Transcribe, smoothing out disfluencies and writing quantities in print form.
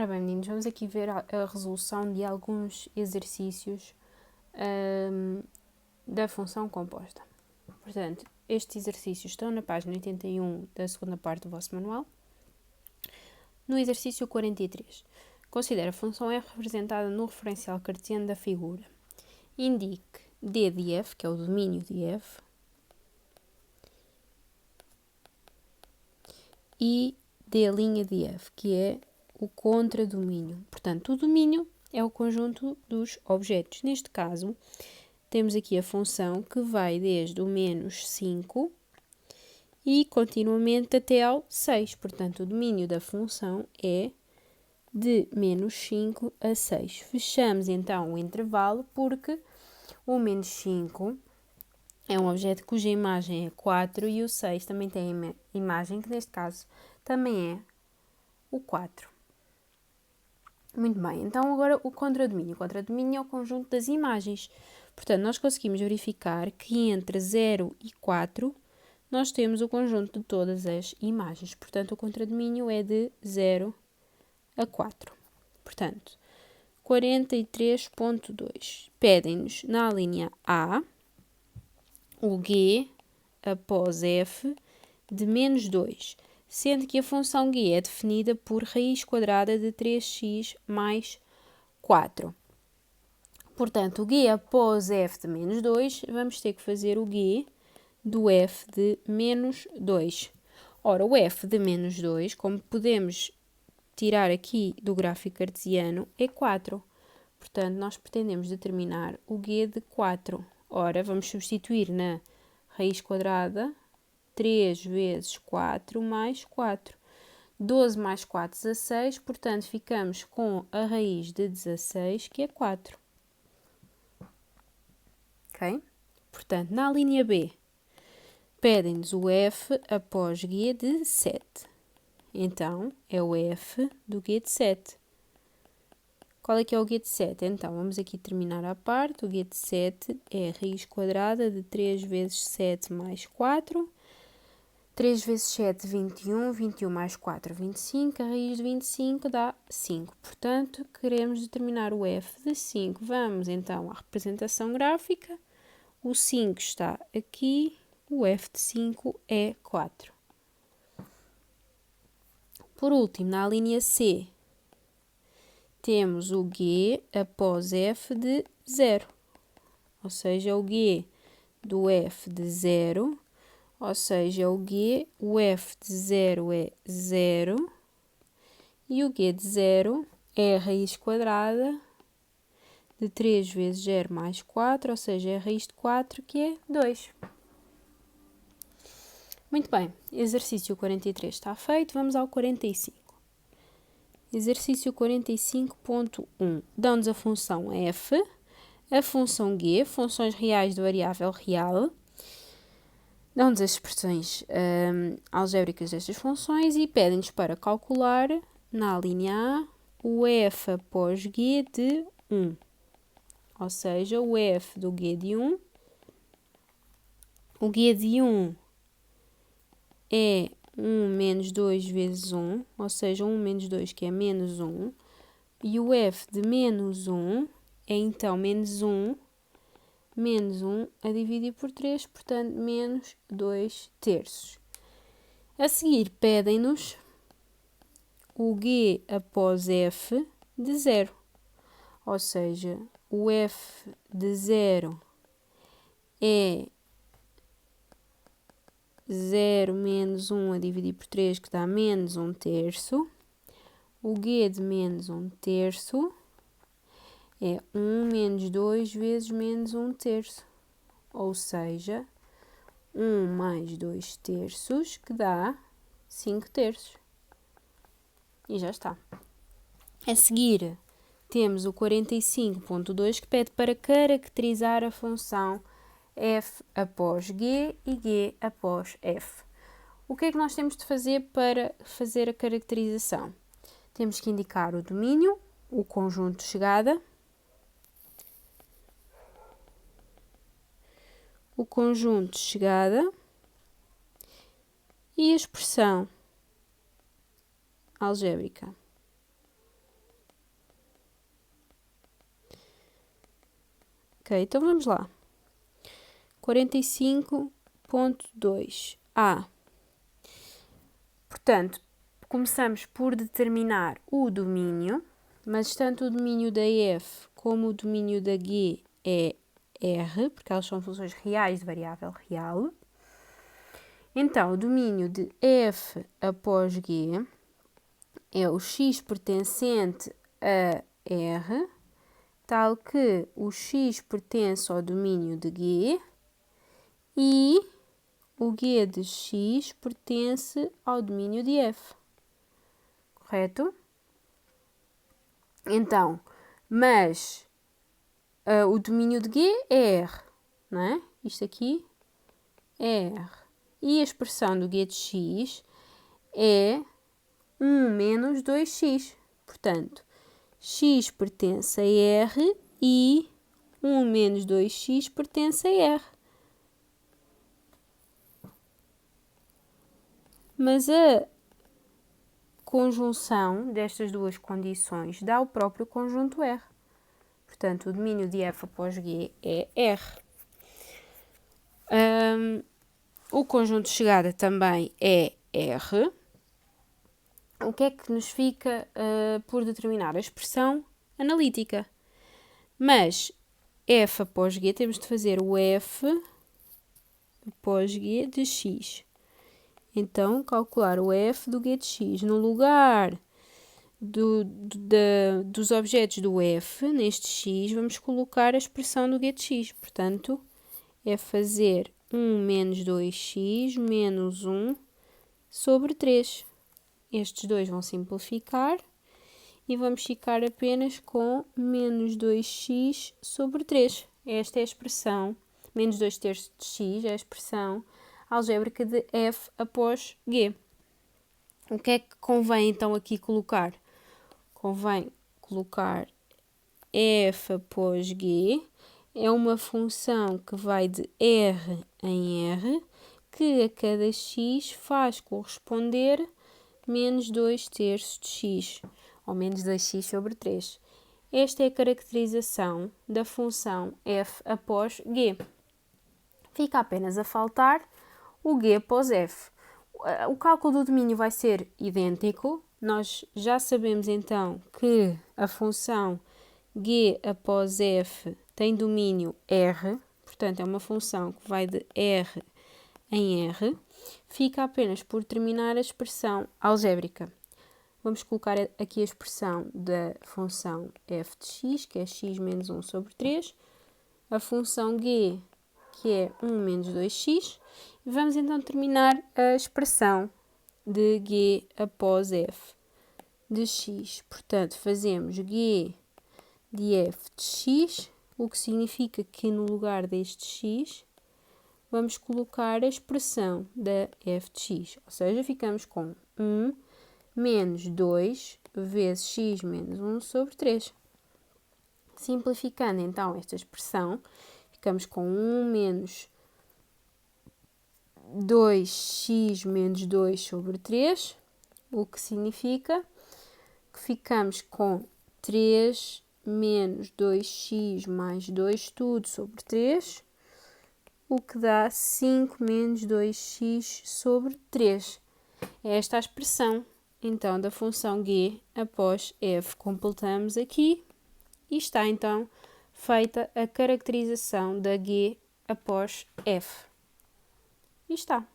Ora bem, meninos, vamos aqui ver a resolução de alguns exercícios da função composta. Portanto, estes exercícios estão na página 81 da segunda parte do vosso manual. No exercício 43, considere a função f representada no referencial cartesiano da figura. Indique D de f, que é o domínio de f, e D' de f, que é o contradomínio. Portanto, o domínio é o conjunto dos objetos. Neste caso, temos aqui a função que vai desde o menos 5 e continuamente até ao 6. Portanto, o domínio da função é de menos 5 a 6. Fechamos então o intervalo porque o menos 5 é um objeto cuja imagem é 4 e o 6 também tem imagem, que neste caso também é o 4. Muito bem, então agora o contradomínio. O contradomínio é o conjunto das imagens. Portanto, nós conseguimos verificar que entre 0 e 4 nós temos o conjunto de todas as imagens. Portanto, o contradomínio é de 0 a 4. Portanto, 43.2. Pedem-nos na linha A o G após f de menos 2. Sendo que a função g é definida por raiz quadrada de 3x mais 4. Portanto, o g após f de menos 2, vamos ter que fazer o g do f de menos 2. Ora, o f de menos 2, como podemos tirar aqui do gráfico cartesiano, é 4. Portanto, nós pretendemos determinar o g de 4. Ora, vamos substituir na raiz quadrada 3 vezes 4 mais 4. 12 mais 4, 16. Portanto, ficamos com a raiz de 16, que é 4. Ok? Portanto, na linha B, pedem-nos o f após g de 7. Então, é o f do g de 7. Qual é que é o g de 7? Então, vamos aqui terminar a parte. O g de 7 é a raiz quadrada de 3 vezes 7 mais 4. 3 vezes 7, 21. 21 mais 4, 25. A raiz de 25 dá 5. Portanto, queremos determinar o f de 5. Vamos, então, à representação gráfica. O 5 está aqui. O f de 5 é 4. Por último, na linha C, temos o g após f de 0. Ou seja, o g do f de 0. Ou seja, o f de 0 é 0 e o g de 0 é a raiz quadrada de 3 vezes 0 mais 4, ou seja, é a raiz de 4, que é 2. Muito bem, exercício 43 está feito, vamos ao 45. Exercício 45.1. Dão-nos a função f, a função g, funções reais de variável real. Dão-nos as expressões algébricas destas funções e pedem-nos para calcular, na linha A, o f após g de 1. Ou seja, o f do g de 1. O g de 1 é 1 menos 2 vezes 1, ou seja, 1 menos 2, que é menos 1. E o f de menos 1 é, então, menos 1 a dividir por 3, portanto, menos 2 terços. A seguir, pedem-nos o g após f de 0. Ou seja, o f de 0 é 0 menos 1 a dividir por 3, que dá menos 1 terço. O g de menos 1 terço é 1 menos 2 vezes menos 1 terço. Ou seja, 1 mais 2 terços, que dá 5 terços. E já está. A seguir, temos o 45.2, que pede para caracterizar a função f após g e g após f. O que é que nós temos de fazer para fazer a caracterização? Temos que indicar o domínio, o conjunto de chegada, e a expressão algébrica. Ok, então vamos lá. 45.2 A. Portanto, começamos por determinar o domínio, mas tanto o domínio da f como o domínio da g é R, porque elas são funções reais de variável real. Então, o domínio de f após g é o x pertencente a R, tal que o x pertence ao domínio de g e o g de x pertence ao domínio de f. Correto? Então, mas o domínio de g é R, não é? Isto aqui é R. E a expressão do g de x é 1 menos 2x. Portanto, x pertence a R e 1 menos 2x pertence a R. Mas a conjunção destas duas condições dá o próprio conjunto R. Portanto, o domínio de f após g é R. O conjunto de chegada também é R. O que é que nos fica por determinar? A expressão analítica. Mas f após g, temos de fazer o f após g de x. Então, calcular o f do g de x. No lugar dos objetos do f, neste x, vamos colocar a expressão do g de x. Portanto, é fazer 1 menos 2x menos 1 sobre 3. Estes dois vão simplificar e vamos ficar apenas com menos 2x sobre 3. Esta é a expressão, menos 2 terços de x, é a expressão algébrica de f após g. O que é que convém então aqui colocar? Convém colocar f após g, é uma função que vai de R em R, que a cada x faz corresponder menos 2 terços de x, ou menos 2x sobre 3. Esta é a caracterização da função f após g. Fica apenas a faltar o g após f. O cálculo do domínio vai ser idêntico. Nós já sabemos então que a função g após f tem domínio R, portanto é uma função que vai de R em R. Fica apenas por terminar a expressão algébrica. Vamos colocar aqui a expressão da função f de x, que é x menos 1 sobre 3, a função g, que é 1 menos 2x, e vamos então terminar a expressão de g após f de x. Portanto, fazemos g de f de x, o que significa que no lugar deste x, vamos colocar a expressão da f de x, ou seja, ficamos com 1 menos 2 vezes x menos 1 sobre 3. Simplificando então esta expressão, ficamos com 1 menos 2x menos 2 sobre 3, o que significa que ficamos com 3 menos 2x mais 2 tudo sobre 3, o que dá 5 menos 2x sobre 3. É esta a expressão, então, da função g após f. Completamos aqui e está, então, feita a caracterização da g após f. E está.